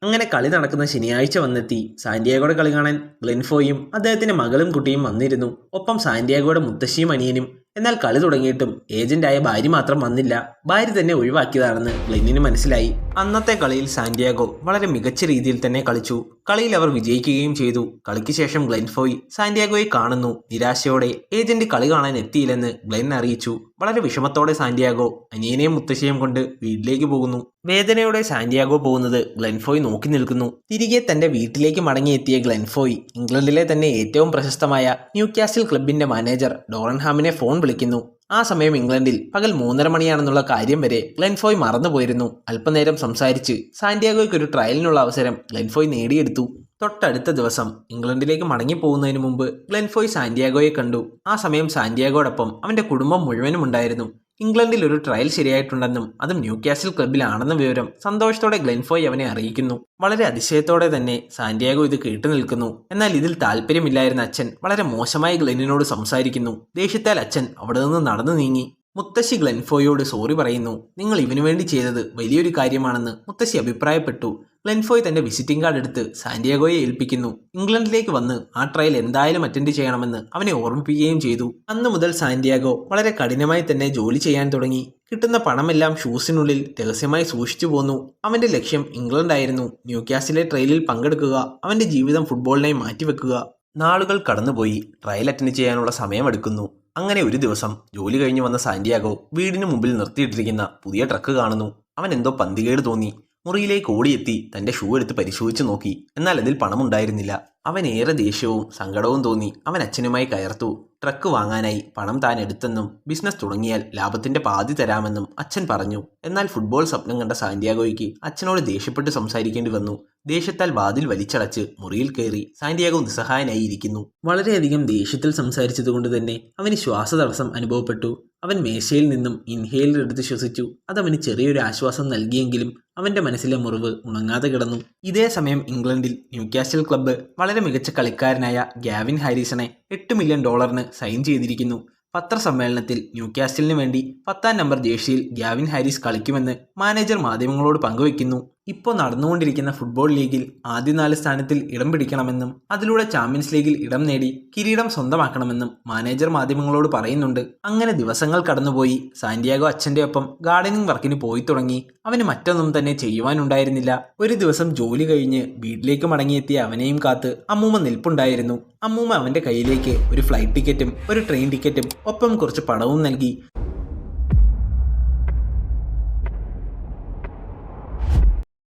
അങ്ങനെ കളി നടക്കുന്ന ശനിയാഴ്ച വന്നെത്തി. സാന്റിയാഗോയുടെ കളി കാണാൻ ഗ്ലെൻഫോയും അദ്ദേഹത്തിന്റെ മകളും കുട്ടിയും വന്നിരുന്നു. ഒപ്പം സാന്റിയാഗോയുടെ മുത്തശ്ശിയും അനിയനും. എന്നാൽ കളി തുടങ്ങിയിട്ടും ഏജന്റായ ഭാര്യ മാത്രം വന്നില്ല. ഭാര്യ തന്നെ ഒഴിവാക്കിയതാണെന്ന് ഗ്ലെന്നിന് മനസ്സിലായി. അന്നത്തെ കളിയിൽ സാന്റിയാഗോ വളരെ മികച്ച രീതിയിൽ തന്നെ കളിച്ചു. കളിയിൽ അവർ വിജയിക്കുകയും ചെയ്തു. കളിക്ക് ശേഷം ഗ്ലെൻഫോയ് സാന്റിയാഗോയെ കാണുന്നു. നിരാശയോടെ ഏജന്റ് കളി കാണാൻ എത്തിയില്ലെന്ന് ഗ്ലെൻ അറിയിച്ചു. വളരെ വിഷമത്തോടെ സാന്റിയാഗോ അനിയനെയും മുത്തശ്ശിയും കൊണ്ട് വീട്ടിലേക്ക് പോകുന്നു. വേദനയോടെ സാന്റിയാഗോ പോകുന്നത് ഗ്ലെൻഫോയ് നോക്കി നിൽക്കുന്നു. തിരികെ തന്റെ വീട്ടിലേക്ക് മടങ്ങിയെത്തിയ ഗ്ലെൻഫോയ് ഇംഗ്ലണ്ടിലെ തന്നെ ഏറ്റവും പ്രശസ്തമായ ന്യൂകാസിൽ ക്ലബിന്റെ മാനേജർ ഡോറൻഹാമിനെ ഫോൺ വിളിക്കുന്നു. ആ സമയം ഇംഗ്ലണ്ടിൽ പകൽ 3:30 മണിയാണെന്നുള്ള കാര്യം വരെ ഗ്ലെൻഫോയ് മറന്നുപോയിരുന്നു. അല്പനേരം സംസാരിച്ച് സാന്റിയാഗോയ്ക്ക് ഒരു ട്രയലിനുള്ള അവസരം ഗ്ലെൻഫോയ് നേടിയെടുത്തു. തൊട്ടടുത്ത ദിവസം ഇംഗ്ലണ്ടിലേക്ക് മടങ്ങിപ്പോകുന്നതിന് മുമ്പ് ഗ്ലെൻഫോയ് സാന്റിയാഗോയെ കണ്ടു. ആ സമയം സാന്റിയാഗോടൊപ്പം അവന്റെ കുടുംബം മുഴുവനും ഉണ്ടായിരുന്നു. ഇംഗ്ലണ്ടിൽ ഒരു ട്രയൽ ശരിയായിട്ടുണ്ടെന്നും അതും ന്യൂകാസിൽ ക്ലബിലാണെന്ന വിവരം സന്തോഷത്തോടെ ഗ്ലെൻഫോയ് അവനെ അറിയിക്കുന്നു. വളരെ അതിശയത്തോടെ തന്നെ സാന്റിയാഗോ ഇത് കേട്ടു നിൽക്കുന്നു. എന്നാൽ ഇതിൽ താല്പര്യമില്ലായിരുന്ന അച്ഛൻ വളരെ മോശമായി ഗ്ലെന്നിനോട് സംസാരിക്കുന്നു. ദേഷ്യത്താൽ അച്ഛൻ അവിടെ നിന്ന് നടന്നു നീങ്ങി. മുത്തശ്ശി ഗ്ലെൻഫോയോട് സോറി പറയുന്നു. നിങ്ങൾ ഇവനു വേണ്ടി ചെയ്തത് വലിയൊരു കാര്യമാണെന്ന് മുത്തശ്ശി അഭിപ്രായപ്പെട്ടു. ഗ്ലെൻഫോയ് തന്റെ വിസിറ്റിംഗ് കാർഡ് എടുത്ത് സാന്റിയാഗോയെ ഏൽപ്പിക്കുന്നു. ഇംഗ്ലണ്ടിലേക്ക് വന്ന് ആ ട്രയൽ എന്തായാലും അറ്റൻഡ് ചെയ്യണമെന്ന് അവനെ ഓർമ്മിപ്പിക്കുകയും ചെയ്തു. അന്നു മുതൽ സാന്റിയാഗോ വളരെ കഠിനമായി തന്നെ ജോലി ചെയ്യാൻ തുടങ്ങി. കിട്ടുന്ന പണമെല്ലാം ഷൂസിനുള്ളിൽ രഹസ്യമായി സൂക്ഷിച്ചു പോന്നു. അവന്റെ ലക്ഷ്യം ഇംഗ്ലണ്ടായിരുന്നു. ന്യൂകാസിലെ ട്രയലിൽ പങ്കെടുക്കുക, അവന്റെ ജീവിതം ഫുട്ബോളിനായി മാറ്റിവെക്കുക. നാളുകൾ കടന്നുപോയി. ട്രയൽ അറ്റൻഡ് ചെയ്യാനുള്ള സമയമെടുക്കുന്നു. അങ്ങനെ ഒരു ദിവസം ജോലി കഴിഞ്ഞു വന്ന സാന്റിയാഗോ വീടിന് മുമ്പിൽ നിർത്തിയിട്ടിരിക്കുന്ന പുതിയ ട്രക്ക് കാണുന്നു. അവൻ എന്തോ പന്തികേട് തോന്നി. മുറിയിലേക്ക് ഓടിയെത്തി തന്റെ ഷൂ എടുത്ത് പരിശോധിച്ചു നോക്കി. എന്നാൽ അതിൽ പണമുണ്ടായിരുന്നില്ല. അവൻ ഏറെ ദേഷ്യവും സങ്കടവും തോന്നി. അവൻ അച്ഛനുമായി കയർത്തു. ട്രക്ക് വാങ്ങാനായി പണം താൻ എടുത്തെന്നും ബിസിനസ് തുടങ്ങിയാൽ ലാഭത്തിന്റെ പാതി തരാമെന്നും അച്ഛൻ പറഞ്ഞു. എന്നാൽ ഫുട്ബോൾ സ്വപ്നം കണ്ട സാന്റിയാഗോയ്ക്ക് അച്ഛനോട് ദേഷ്യപ്പെട്ട് സംസാരിക്കേണ്ടി വന്നു. ദേഷ്യത്താൽ വാതിൽ വലിച്ചടച്ച് മുറിയിൽ കയറി സാന്റിയാഗോ നിസ്സഹായനായി ഇരിക്കുന്നു. വളരെയധികം ദേഷ്യത്തിൽ സംസാരിച്ചതുകൊണ്ട് തന്നെ അവന് ശ്വാസതടസ്സം അനുഭവപ്പെട്ടു. അവൻ മേശയിൽ നിന്നും ഇൻഹേലർ എടുത്ത് ശ്വസിച്ചു. അതവന് ചെറിയൊരു ആശ്വാസം നൽകിയെങ്കിലും അവന്റെ മനസ്സിലെ മുറിവ് ഉണങ്ങാതെ കിടന്നു. ഇതേ സമയം ഇംഗ്ലണ്ടിൽ ന്യൂകാസിൽ ക്ലബ്ബ് വളരെ മികച്ച കളിക്കാരനായ ഗാവിൻ ഹാരിസണെ $8 മില്യൺ സൈൻ ചെയ്തിരിക്കുന്നു. പത്രസമ്മേളനത്തിൽ ന്യൂകാസിലിന് വേണ്ടി 10ാം നമ്പർ ജേഴ്സിയിൽ ഗാവിൻ ഹാരിസ് കളിക്കുമെന്ന് മാനേജർ മാധ്യമങ്ങളോട് പങ്കുവെക്കുന്നു. ഇപ്പോൾ നടന്നുകൊണ്ടിരിക്കുന്ന ഫുട്ബോൾ ലീഗിൽ ആദ്യ 4 സ്ഥാനത്തിൽ ഇടം പിടിക്കണമെന്നും അതിലൂടെ ചാമ്പ്യൻസ് ലീഗിൽ ഇടം നേടി കിരീടം സ്വന്തമാക്കണമെന്നും മാനേജർ മാധ്യമങ്ങളോട് പറയുന്നുണ്ട്. അങ്ങനെ ദിവസങ്ങൾ കടന്നുപോയി. സാന്റിയാഗോ അച്ഛൻ്റെ ഒപ്പം ഗാർഡനിങ് വർക്കിന് പോയി തുടങ്ങി. അവന് മറ്റൊന്നും തന്നെ ചെയ്യുവാനുണ്ടായിരുന്നില്ല. ഒരു ദിവസം ജോലി കഴിഞ്ഞ് വീട്ടിലേക്ക് മടങ്ങിയെത്തിയ അവനെയും കാത്ത് അമ്മൂമ്മ നിൽപ്പുണ്ടായിരുന്നു. അമ്മൂമ്മ അവന്റെ കയ്യിലേക്ക് ഒരു ഫ്ലൈറ്റ് ടിക്കറ്റും ഒരു ട്രെയിൻ ടിക്കറ്റും ഒപ്പം കുറച്ച് പണവും നൽകി.